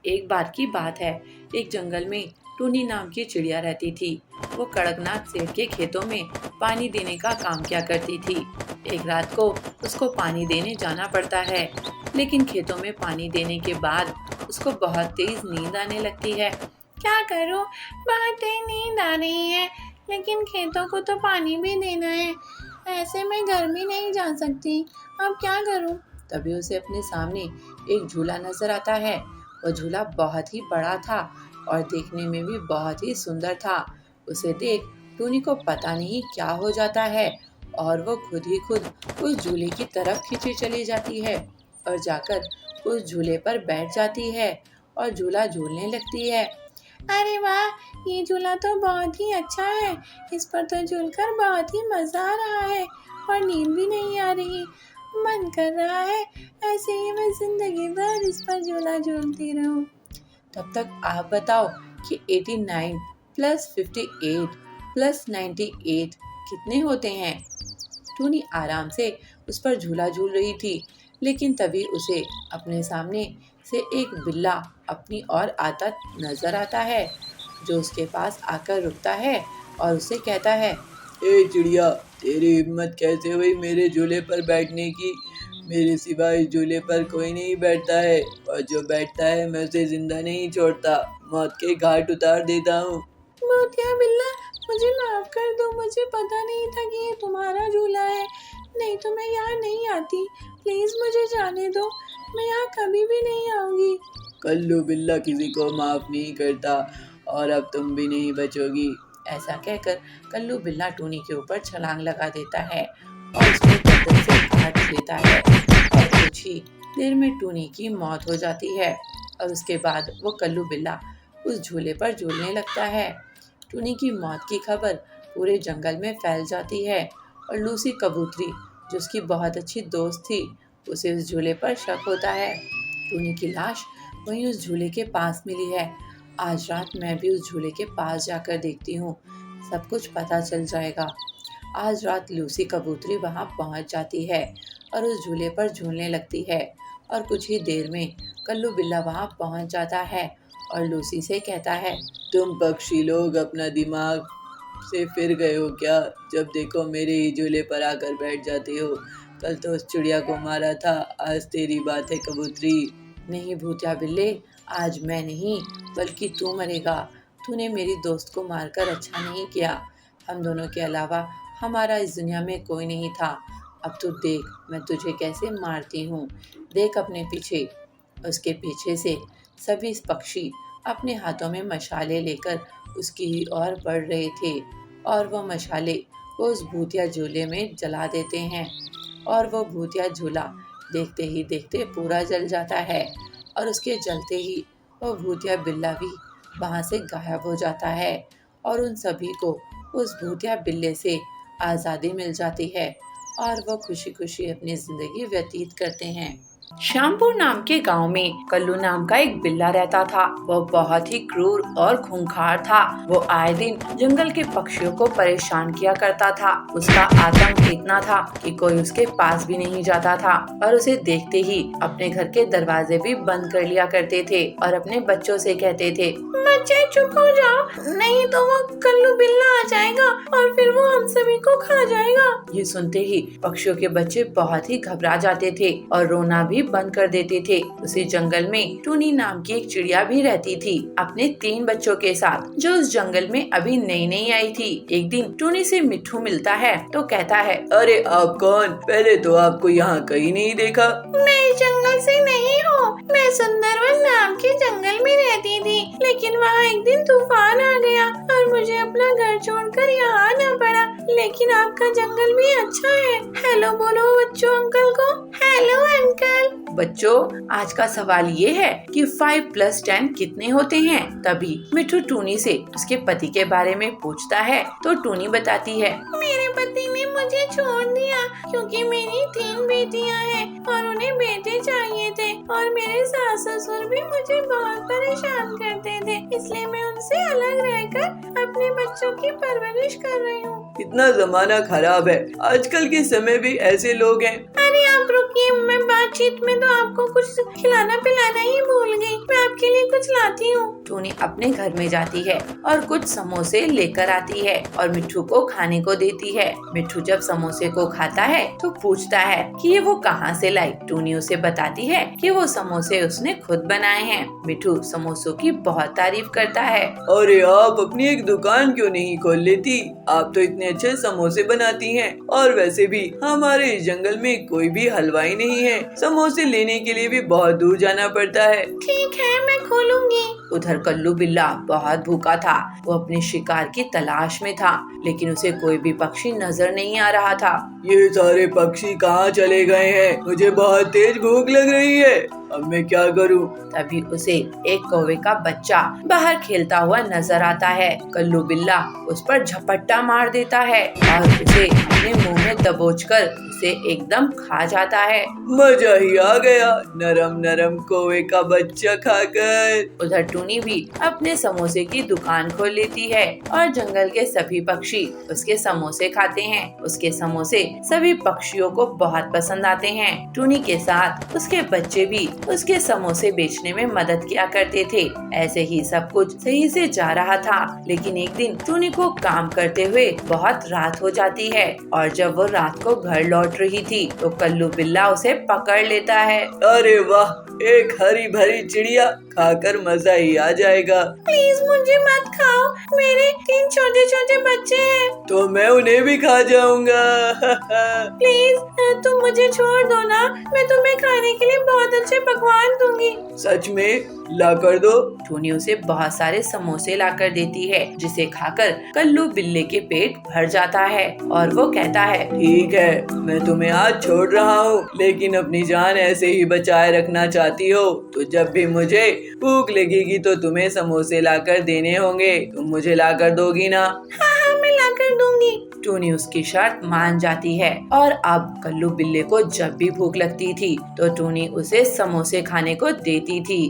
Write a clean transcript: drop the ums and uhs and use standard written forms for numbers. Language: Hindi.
एक बार की बात है, एक जंगल में टूनी नाम की चिड़िया रहती थी। वो कड़कनाथ सेठ के खेतों में पानी देने का काम किया करती थी। एक रात को उसको पानी देने जाना पड़ता है, लेकिन खेतों में पानी देने के बाद उसको बहुत तेज नींद आने लगती है। क्या करूं, बहुत तेज नींद आ रही है, लेकिन खेतों को तो पानी भी देना है। ऐसे में घर भी नहीं जा सकती, अब क्या करूं? तभी उसे अपने सामने एक झूला नजर आता है। वह झूला बहुत ही बड़ा था और देखने में भी बहुत ही सुंदर था। उसे देख टूनी को पता नहीं क्या हो जाता है और वो खुद ही खुद उस झूले की तरफ खींची चली जाती है और जाकर उस झूले पर बैठ जाती है और झूला झूलने लगती है। अरे वाह, ये झूला तो बहुत ही अच्छा है। इस पर तो झूलकर बहुत ही मजा आ रहा है और नींद भी नहीं आ रही। मन कर रहा है ऐसे ही मैं जिंदगी भर इस पर झूला झूलती रहूं। तब तक आप बताओ कि 89 प्लस 58 प्लस 98 कितने होते हैं? टूनी आराम से उस पर झूला झूल रही थी, लेकिन तभी उसे अपने सामने से एक बिल्ला अपनी ओर आता नजर आता है, जो उसके पास आकर रुकता है और उसे कहता है, ए चिड़िया, तेरी हिम्मत कैसे हुई मेरे झूले पर बैठने की? मेरे सिवा इस झूले पर कोई नहीं बैठता है, और जो बैठता है मैं उसे जिंदा नहीं छोड़ता, मौत के घाट उतार देता हूँ। मोतिया बिल्ला, मुझे माफ कर दो, मुझे पता नहीं था कि ये तुम्हारा झूला है, नहीं तो मैं यहाँ नहीं आती। प्लीज मुझे जाने दो, मैं यहाँ कभी भी नहीं आऊंगी। कल्लू बिल्ला किसी को माफ नहीं करता, और अब तुम भी नहीं बचोगी। ऐसा कहकर कल्लू बिल्ला टूनी के ऊपर छलांग लगा देता है और उसको गर्दन से काट लेता है और कुछ ही देर में टूनी की मौत हो जाती है। और उसके बाद वो कल्लू बिल्ला उस झूले पर झूलने लगता है। टूनी की मौत की खबर पूरे जंगल में फैल जाती है और लूसी कबूतरी, जो उसकी बहुत अच्छी दोस्त थी, उसे उस झूले पर शक होता है। टूनी की लाश वहीं उस झूले के पास मिली है। आज रात मैं भी उस झूले के पास जाकर देखती हूँ, सब कुछ पता चल जाएगा। आज रात लूसी कबूतरी वहाँ पहुँच जाती है और उस झूले पर झूलने लगती है और कुछ ही देर में कल्लू बिल्ला वहाँ पहुँच जाता है और लूसी से कहता है, तुम पक्षी लोग अपना दिमाग से फिर गए हो क्या? जब देखो मेरे ही झूले पर आकर बैठ जाते हो। कल तो उस चिड़िया को मारा था, आज तेरी बात है कबूतरी। नहीं भूतिया बिल्ले, आज मैं नहीं बल्कि तू मरेगा। तूने मेरी दोस्त को मारकर अच्छा नहीं किया। हम दोनों के अलावा हमारा इस दुनिया में कोई नहीं था। अब तू देख मैं तुझे कैसे मारती हूँ। देख अपने पीछे। उसके पीछे से सभी पक्षी अपने हाथों में मशाले लेकर उसकी ओर बढ़ रहे थे और वो मशाले उस भूतिया झूले में जला देते हैं और वो भूतिया झूला देखते ही देखते पूरा जल जाता है और उसके जलते ही वो भूतिया बिल्ला भी वहाँ से गायब हो जाता है और उन सभी को उस भूतिया बिल्ले से आज़ादी मिल जाती है और वो खुशी खुशी अपनी जिंदगी व्यतीत करते हैं। श्यामपुर नाम के गांव में कल्लू नाम का एक बिल्ला रहता था। वह बहुत ही क्रूर और खूंखार था। वो आए दिन जंगल के पक्षियों को परेशान किया करता था। उसका आतंक इतना था कि कोई उसके पास भी नहीं जाता था और उसे देखते ही अपने घर के दरवाजे भी बंद कर लिया करते थे और अपने बच्चों से कहते थे, बच्चे चुप हो जाओ, नहीं तो वो कल्लू बिल्ला आ जाएगा और फिर वो हम सभी को खा जाएगा। ये सुनते ही पक्षियों के बच्चे बहुत ही घबरा जाते थे और रोना भी बंद कर देते थे। उसी जंगल में टूनी नाम की एक चिड़िया भी रहती थी अपने 3 बच्चों के साथ, जो उस जंगल में अभी नई नई आई थी। एक दिन टूनी से मिट्ठू मिलता है तो कहता है, अरे आप कौन? पहले तो आपको यहाँ कहीं नहीं देखा। मैं इस जंगल से नहीं हूँ, मैं सुंदरवन नाम के जंगल में रहती थी, लेकिन वहाँ एक दिन तूफान आ गया और मुझे अपना घर छोड़कर यहाँ आना पड़ा। लेकिन आपका जंगल भी अच्छा है। हेलो बोलो बच्चों अंकल को। Hello uncle. बच्चों, आज का सवाल ये है कि 5 + 10 कितने होते हैं? तभी मिट्ठू टूनी से उसके पति के बारे में पूछता है तो टूनी बताती है, मेरे पति ने मुझे छोड़ दिया क्योंकि मेरी 3 बेटियां हैं और उन्हें बेटे चाहिए थे और मेरे सास ससुर भी मुझे बहुत परेशान करते थे, इसलिए मैं उनसे अलग रहकर अपने बच्चों की परवरिश कर रही हूँ। कितना जमाना खराब है। आजकल के समय भी ऐसे लोग हैं। अरे आप रुकिए, मैं बातचीत में तो आपको कुछ खिलाना पिलाना ही भूल गई। मैं आपके लिए कुछ लाती हूँ। टूनी अपने घर में जाती है और कुछ समोसे लेकर आती है और मिट्ठू को खाने को देती है। मिट्ठू जब समोसे को खाता है तो पूछता है कि ये वो कहाँ से लाई। टूनी उसे बताती है कि वो समोसे उसने खुद बनाए हैं। मिट्ठू समोसों की बहुत तारीफ करता है। अरे आप अपनी एक दुकान क्यों नहीं खोल लेती? आप तो इतने अच्छे समोसे बनाती हैं और वैसे भी हमारे इस जंगल में कोई भी हलवाई नहीं है। समोसे लेने के लिए भी बहुत दूर जाना पड़ता है। ठीक है, मैं खोलूंगी। उधर कल्लू बिल्ला बहुत भूखा था। वो अपने शिकार की तलाश में था, लेकिन उसे कोई भी पक्षी नजर नहीं आ रहा था। ये सारे पक्षी कहाँ चले गए हैं? मुझे बहुत तेज भूख लग रही है। अब मैं क्या करूँ? तभी उसे एक कौवे का बच्चा बाहर खेलता हुआ नजर आता है। कल्लू बिल्ला उस पर झपट्टा मार देता है और उसे अपने मुंह में दबोचकर उसे एकदम खा जाता है। मजा ही आ गया, नरम नरम कौवे का बच्चा खाकर। उधर टूनी भी अपने समोसे की दुकान खोल लेती है और जंगल के सभी पक्षी उसके समोसे खाते हैं। उसके समोसे सभी पक्षियों को बहुत पसंद आते हैं। टूनी के साथ उसके बच्चे भी उसके समोसे बेचने में मदद किया करते थे। ऐसे ही सब कुछ सही से जा रहा था, लेकिन एक दिन टूनी को काम करते हुए बहुत रात हो जाती है और जब वो रात को घर लौट रही थी तो कल्लू बिल्ला उसे पकड़ लेता है। अरे वाह, एक हरी भरी चिड़िया, खाकर मजा ही आ जाएगा। प्लीज मुझे मत खाओ, मेरे 3 छोटे छोटे बच्चे हैं। तो मैं उन्हें भी खा जाऊंगा। प्लीज तुम मुझे छोड़ दो ना, मैं तुम्हें खाने के लिए बहुत अच्छे पकवान दूंगी। सच में? ला कर दो। टूनी उसे बहुत सारे समोसे लाकर देती है, जिसे खाकर कल्लू बिल्ले के पेट भर जाता है और वो कहता है, ठीक है, मैं तुम्हें आज छोड़ रहा हूँ, लेकिन अपनी जान ऐसे ही बचाए रखना चाहती हो तो जब भी मुझे भूख लगेगी तो तुम्हें समोसे लाकर देने होंगे। तुम मुझे लाकर दोगी ना? हाँ, मैं लाकर दूंगी। टूनी उसकी शर्त मान जाती है और अब कल्लू बिल्ले को जब भी भूख लगती थी तो टूनी उसे समोसे खाने को देती थी।